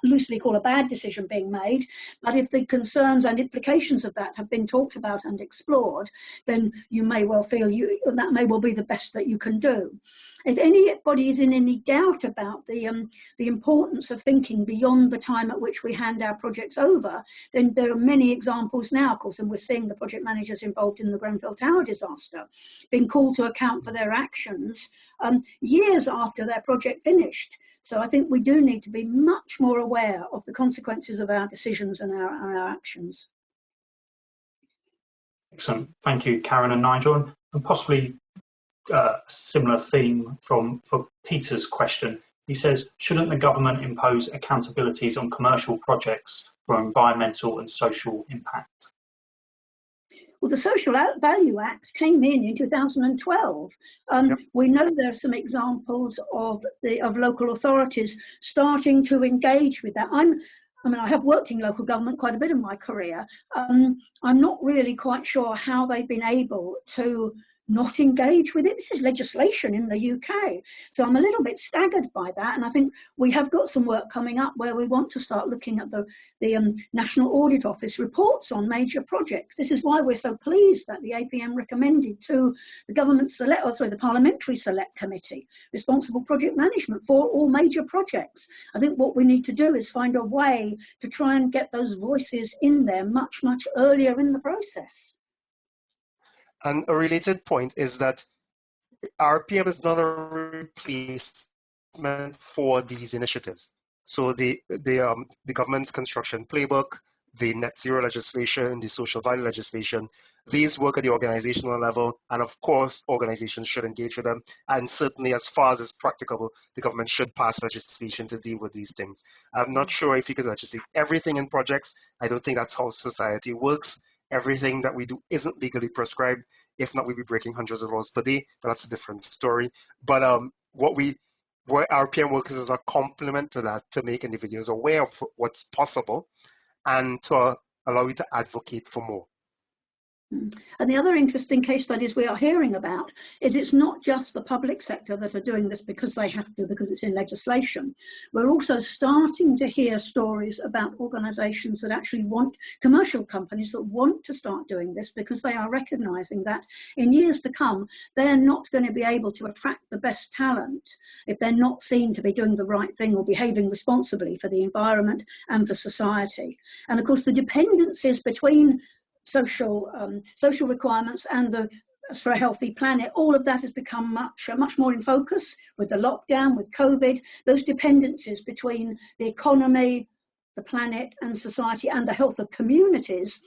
loosely call a bad decision being made, but if the concerns and implications of that have been talked about and explored, then you may well feel that may well be the best that you can do. If anybody is in any doubt about the importance of thinking beyond the time at which we hand our projects over, then there are many examples now, of course, and we're seeing the project managers involved in the Grenfell Tower disaster being called to account for their actions years after their project finished. So I think we do need to be much more aware of the consequences of our decisions and our actions. Excellent. Thank you, Karen and Nigel. And possibly a similar theme for Peter's question. He says, shouldn't the government impose accountabilities on commercial projects for environmental and social impact? Well, the Social Value Act came in 2012. Yep. We know there are some examples of local authorities starting to engage with that. I have worked in local government quite a bit in my career. I'm not really quite sure how they've been able to not engage with it. This is legislation in the UK. So I'm a little bit staggered by that. And I think we have got some work coming up where we want to start looking at the National Audit Office reports on major projects. This is why we're so pleased that the APM recommended to the Parliamentary Select Committee, responsible project management for all major projects. I think what we need to do is find a way to try and get those voices in there much, much earlier in the process. And a related point is that RPM is not a replacement for these initiatives. So the government's construction playbook, the net zero legislation, the social value legislation, these work at the organizational level, and of course, organizations should engage with them. And certainly, as far as is practicable, the government should pass legislation to deal with these things. I'm not sure if you could legislate everything in projects. I don't think that's how society works. Everything that we do isn't legally prescribed. If not, we'd be breaking hundreds of laws per day, but that's a different story. But what RPM works as a complement to that, to make individuals aware of what's possible and to allow you to advocate for more. And the other interesting case studies we are hearing about is it's not just the public sector that are doing this because they have to, because it's in legislation. We're also starting to hear stories about organisations that actually want, commercial companies that want to start doing this because they are recognising that in years to come, they're not going to be able to attract the best talent if they're not seen to be doing the right thing or behaving responsibly for the environment and for society. And of course, the dependencies between social requirements and for a healthy planet, all of that has become much more in focus with the lockdown, with COVID. Those dependencies between the economy, the planet and society and the health of communities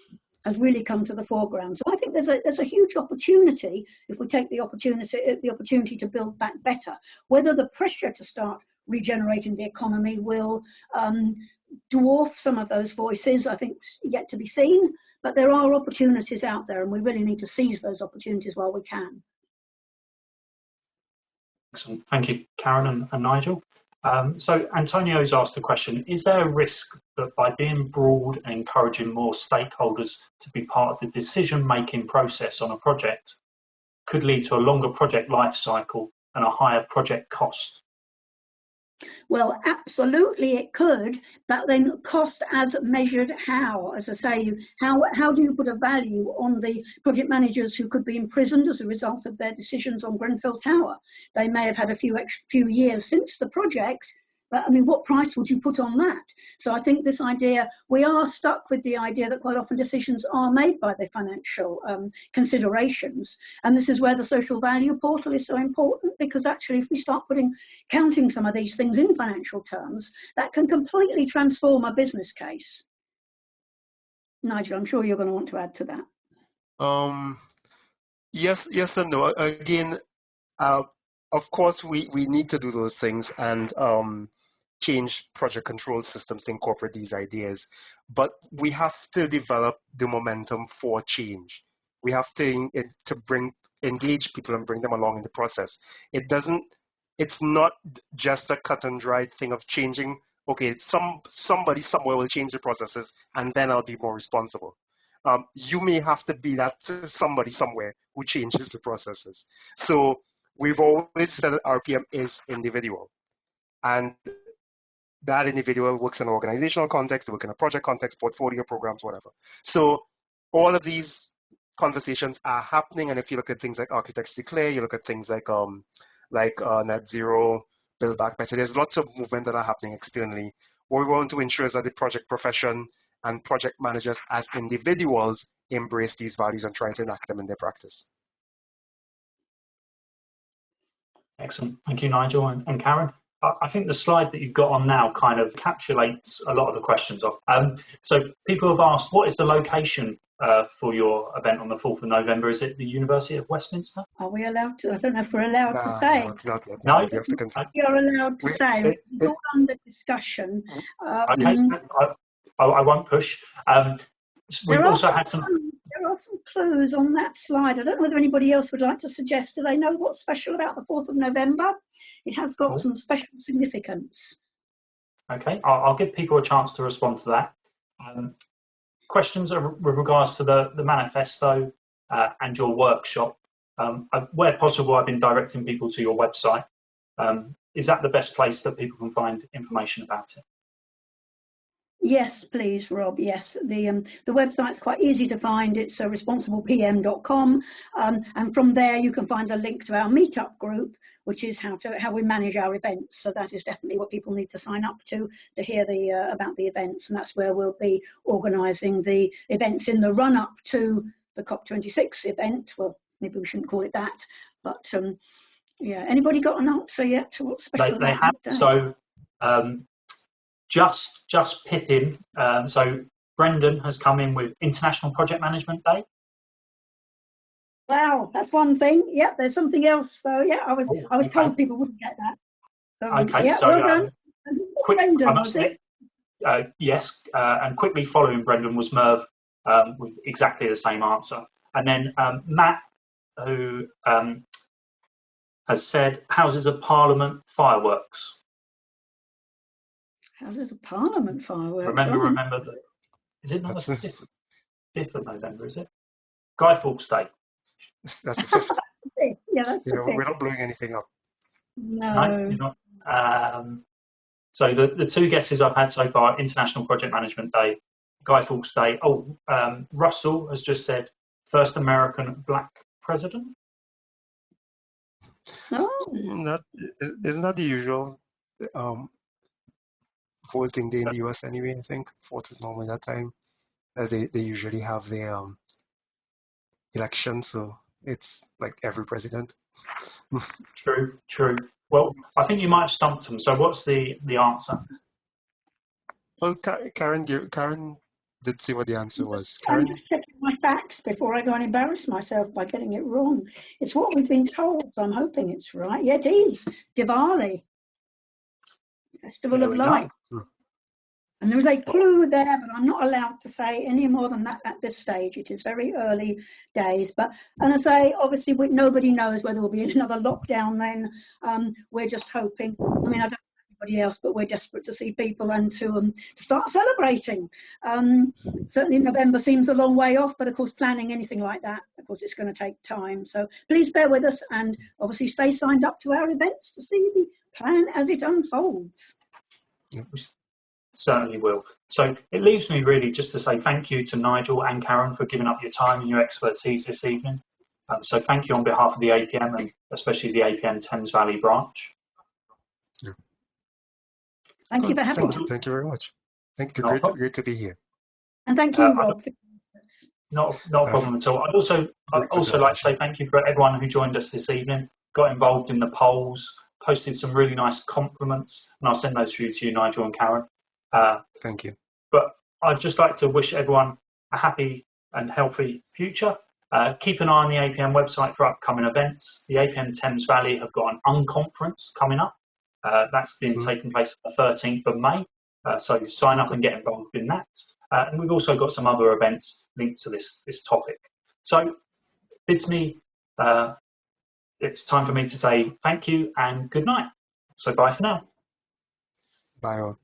has really come to the foreground. So I think there's a huge opportunity if we take the opportunity to build back better. Whether the pressure to start regenerating the economy will dwarf some of those voices, I think, is yet to be seen. But there are opportunities out there and we really need to seize those opportunities while we can. Excellent. Thank you, Karen and Nigel. So Antonio's asked the question, is there a risk that by being broad and encouraging more stakeholders to be part of the decision-making process on a project could lead to a longer project life cycle and a higher project cost? Well, absolutely it could, but then cost as measured how? As I say, how do you put a value on the project managers who could be imprisoned as a result of their decisions on Grenfell Tower? They may have had a few years since the project, But I mean, what price would you put on that? So I think this idea, we are stuck with the idea that quite often decisions are made by the financial considerations. And this is where the social value portal is so important, because actually if we start counting some of these things in financial terms, that can completely transform a business case. Nigel, I'm sure you're going to want to add to that. Yes and no. Again, of course, we need to do those things and change project control systems to incorporate these ideas. But we have to develop the momentum for change. We have to engage people and bring them along in the process. It's not just a cut and dry thing of changing. Okay, somebody somewhere will change the processes, and then I'll be more responsible. You may have to be that somebody somewhere who changes the processes. So we've always said that RPM is individual, and that individual works in an organizational context, they work in a project context, portfolio programs, whatever. So all of these conversations are happening, and if you look at things like Architects Declare, you look at things like Net Zero, Build Back Better, there's lots of movement that are happening externally. What we want to ensure is that the project profession and project managers as individuals embrace these values and try to enact them in their practice. Excellent. Thank you, Nigel and Karen. I think the slide that you've got on now kind of encapsulates a lot of the questions. So people have asked, what is the location for your event on the 4th of November? Is it the University of Westminster? Are we allowed to? I don't know if we're allowed to say. No, it's not yet. No? You have to confirm. You're allowed to say. It's not under discussion. Okay, I won't push. We've also had some... There are some clues on that slide. I don't know whether anybody else would like to suggest. Do they know what's special about the 4th of November? It has got some special significance. Okay, I'll give people a chance to respond to that. Questions with regards to the manifesto and your workshop. Where possible, I've been directing people to your website. Is that the best place that people can find information about it? Yes, please, Rob. Yes, the website's quite easy to find. It's responsiblepm.com, and from there you can find a link to our meetup group, which is how we manage our events. So that is definitely what people need to sign up to hear about the events, and that's where we'll be organising the events in the run-up to the COP26 event. Well, maybe we shouldn't call it that, but yeah. Anybody got an answer yet to what's special? They have. So. Just pip in. So Brendan has come in with International Project Management Day. Wow, that's one thing. Yeah, there's something else though. Yeah, I was told people wouldn't get that. Okay, yeah, so well done. Brendan, was it? Yes, and quickly following Brendan was Merv with exactly the same answer. And then Matt, who has said Houses of Parliament fireworks. Houses of Parliament fireworks. Remember that. Is it not the 5th of November, is it? Guy Fawkes Day. That's the 5th. Yeah, that's the 5th. We're not blowing anything up. No, you're not. So the two guesses I've had so far, International Project Management Day, Guy Fawkes Day. Oh, Russell has just said first American black president. Oh. Isn't that the usual voting day in the US anyway? I think 4th is normally that time. They usually have their election, so it's like every president. True. Well, I think you might have stumped them. So what's the answer? Well, Karen did see what the answer was. I'm just checking my facts before I go and embarrass myself by getting it wrong. It's what we've been told, so I'm hoping it's right. Yeah, it is. Diwali. Festival of Light. And there is a clue there, but I'm not allowed to say any more than that at this stage. It is very early days. And I say, obviously, nobody knows whether we'll be in another lockdown then. We're just hoping. I mean, I don't know anybody else, but we're desperate to see people and to start celebrating. Certainly November seems a long way off, but of course, planning anything like that, of course, it's going to take time. So please bear with us and obviously stay signed up to our events to see the plan as it unfolds. Yep. Certainly will. So it leaves me really just to say thank you to Nigel and Karen for giving up your time and your expertise this evening. So thank you on behalf of the APM and especially the APM Thames Valley branch. Thank you Good. for having me. Thank you very much. Thank you. Not a problem. Great to be here. And thank you, I Rob. Not a problem at all. I'd Great also like to facilitation. say thank you for everyone who joined us this evening, got involved in the polls, posted some really nice compliments, and I'll send those through to you, Nigel and Karen. Thank you. But I'd just like to wish everyone a happy and healthy future. Keep an eye on the APM website for upcoming events. The APM Thames Valley have got an unconference coming up. That's taking place on the 13th of May. So sign up and get involved in that. And we've also got some other events linked to this topic. So it's time for me to say thank you and good night. So bye for now. Bye all.